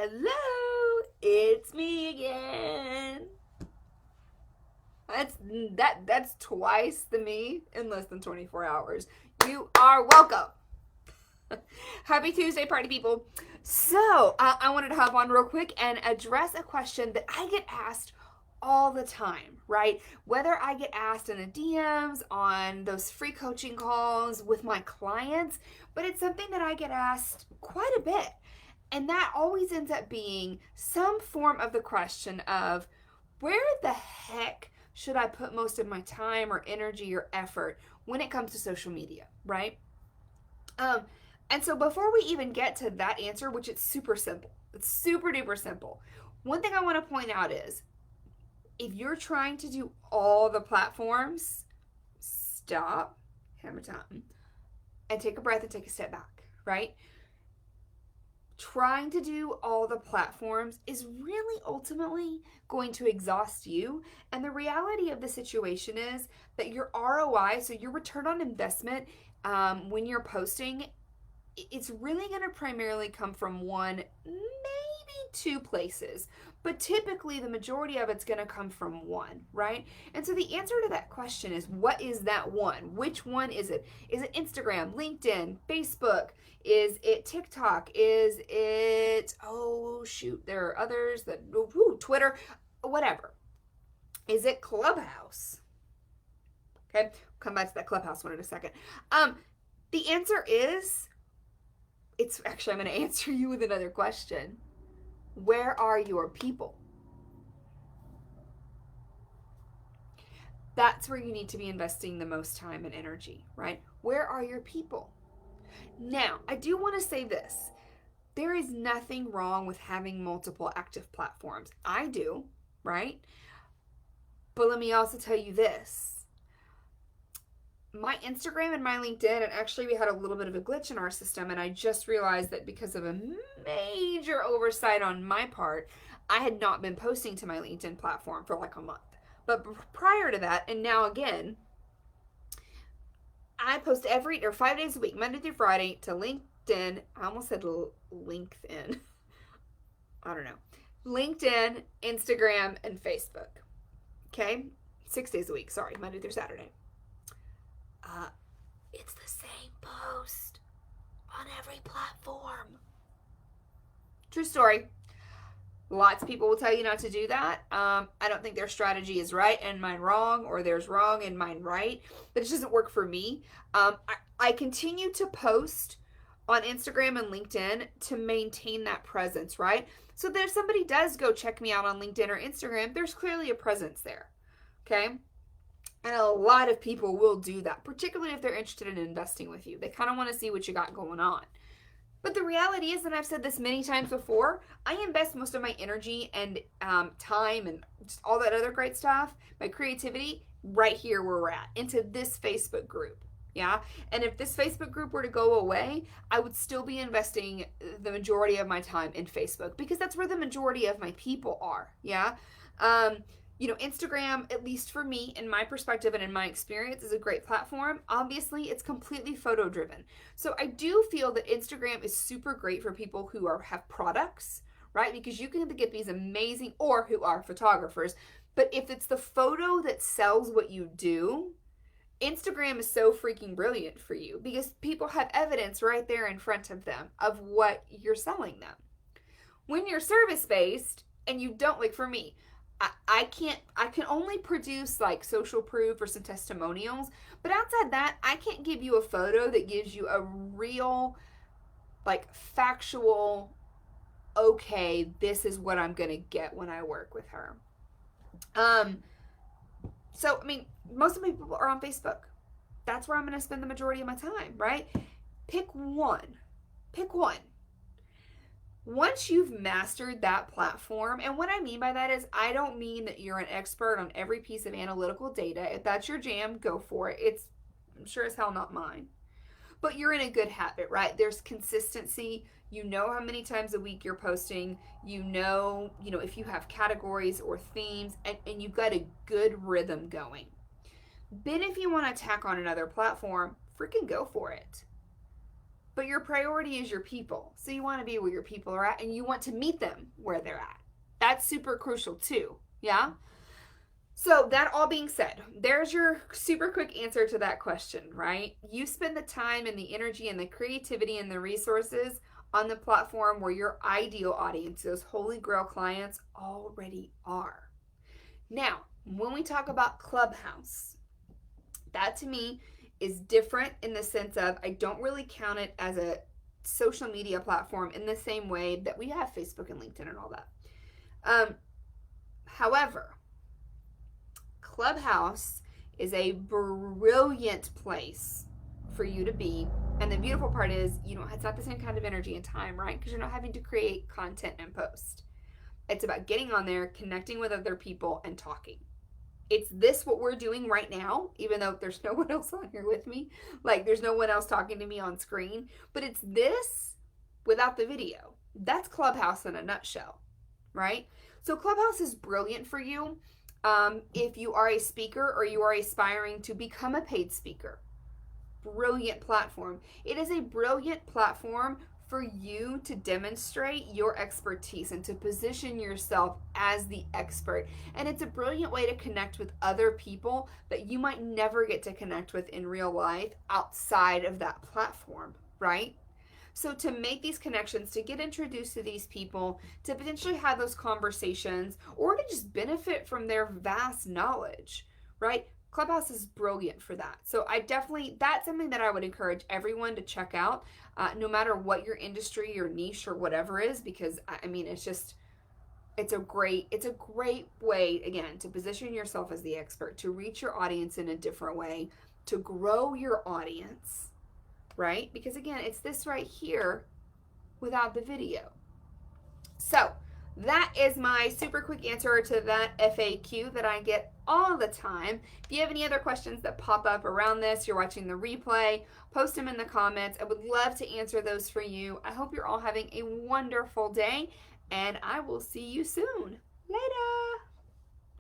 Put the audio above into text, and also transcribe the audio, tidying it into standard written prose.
Hello, it's me again. That's twice the me in less than 24 hours. You are welcome. Happy Tuesday, party people. So, I wanted to hop on real quick and address a question that I get asked all the time, right? Whether I get asked in the DMs, on those free coaching calls with my clients, but it's something that I get asked quite a bit. And that always ends up being some form of the question of, where the heck should I put most of my time or energy or effort when it comes to social media, right? And so before we even get to that answer, which it's super simple, it's super duper simple. One thing I want to point out is, if you're trying to do all the platforms, stop, hammer time, and take a breath and take a step back, right? Trying to do all the platforms is really ultimately going to exhaust you. And the reality of the situation is that your ROI, so your return on investment, when you're posting, it's really going to primarily come from one, maybe two places, but typically the majority of it's going to come from one, right? And so the answer to that question is, what is that one? Which one is it? Is it Instagram, LinkedIn, Facebook? Is it TikTok? Is it, oh shoot, there are others that, Twitter, whatever. Is it Clubhouse? Okay, we'll come back to that Clubhouse one in a second. The answer is, it's actually, I'm going to answer you with another question. Where are your people? That's where you need to be investing the most time and energy, right? Where are your people? Now, I do want to say this. There is nothing wrong with having multiple active platforms. I do, right? But let me also tell you this. My Instagram and my LinkedIn, and actually we had a little bit of a glitch in our system, and I just realized that because of a major oversight on my part, I had not been posting to my LinkedIn platform for like a month. But prior to that, and now again, I post 5 days a week, Monday through Friday, to LinkedIn. I almost said LinkedIn. I don't know. LinkedIn, Instagram, and Facebook. Okay? 6 days a week, sorry, Monday through Saturday. It's the same post on every platform. True story. Lots of people will tell you not to do that. I don't think their strategy is right and mine wrong, or there's wrong and mine right. But it just doesn't work for me. I continue to post on Instagram and LinkedIn to maintain that presence, right? So that if somebody does go check me out on LinkedIn or Instagram, there's clearly a presence there. Okay? And a lot of people will do that, particularly if they're interested in investing with you. They kind of want to see what you got going on. But the reality is, and I've said this many times before, I invest most of my energy and time and just all that other great stuff, my creativity, right here where we're at, into this Facebook group. Yeah. And if this Facebook group were to go away, I would still be investing the majority of my time in Facebook, because that's where the majority of my people are. Yeah. Instagram, at least for me, in my perspective and in my experience, is a great platform. Obviously, it's completely photo driven. So I do feel that Instagram is super great for people who have products, right? Because you can get these amazing, or who are photographers. But if it's the photo that sells what you do, Instagram is so freaking brilliant for you, because people have evidence right there in front of them of what you're selling them. When you're service-based and you don't, like for me, I can only produce like social proof or some testimonials, but outside that, I can't give you a photo that gives you a real, like, factual, okay, this is what I'm going to get when I work with her. So, I mean, most of my people are on Facebook. That's where I'm going to spend the majority of my time, right? Pick one. Once you've mastered that platform, and what I mean by that is, I don't mean that you're an expert on every piece of analytical data. If that's your jam, go for it. It's sure as hell not mine. But you're in a good habit, right? There's consistency. You know how many times a week you're posting. You know if you have categories or themes, and you've got a good rhythm going. Then if you want to tack on another platform, freaking go for it. but your priority is your people. So you want to be where your people are at, and you want to meet them where they're at. That's super crucial too. Yeah? So that all being said, there's your super quick answer to that question, right? You spend the time and the energy and the creativity and the resources on the platform where your ideal audience, those holy grail clients, already are. Now, when we talk about Clubhouse, that to me is different in the sense of I don't really count it as a social media platform in the same way that we have Facebook and LinkedIn and all that. However, Clubhouse is a brilliant place for you to be. And the beautiful part is, it's not the same kind of energy and time, right? Because you're not having to create content and post. It's about getting on there, connecting with other people, and talking. It's this what we're doing right now, even though there's no one else on here with me. Like, there's no one else talking to me on screen. But it's this without the video. That's Clubhouse in a nutshell, right? So Clubhouse is brilliant for you if you are a speaker or you are aspiring to become a paid speaker. Brilliant platform. It is a brilliant platform for you to demonstrate your expertise and to position yourself as the expert. And it's a brilliant way to connect with other people that you might never get to connect with in real life outside of that platform, right? So to make these connections, to get introduced to these people, to potentially have those conversations, or to just benefit from their vast knowledge, right? Clubhouse is brilliant for that. So that's something that I would encourage everyone to check out, no matter what your industry, your niche, or whatever is, because it's a great way, again, to position yourself as the expert, to reach your audience in a different way, to grow your audience, right? Because again, it's this right here without the video. So that is my super quick answer to that FAQ that I get all the time. If you have any other questions that pop up around this, you're watching the replay, post them in the comments. I would love to answer those for you. I hope you're all having a wonderful day, and I will see you soon. Later.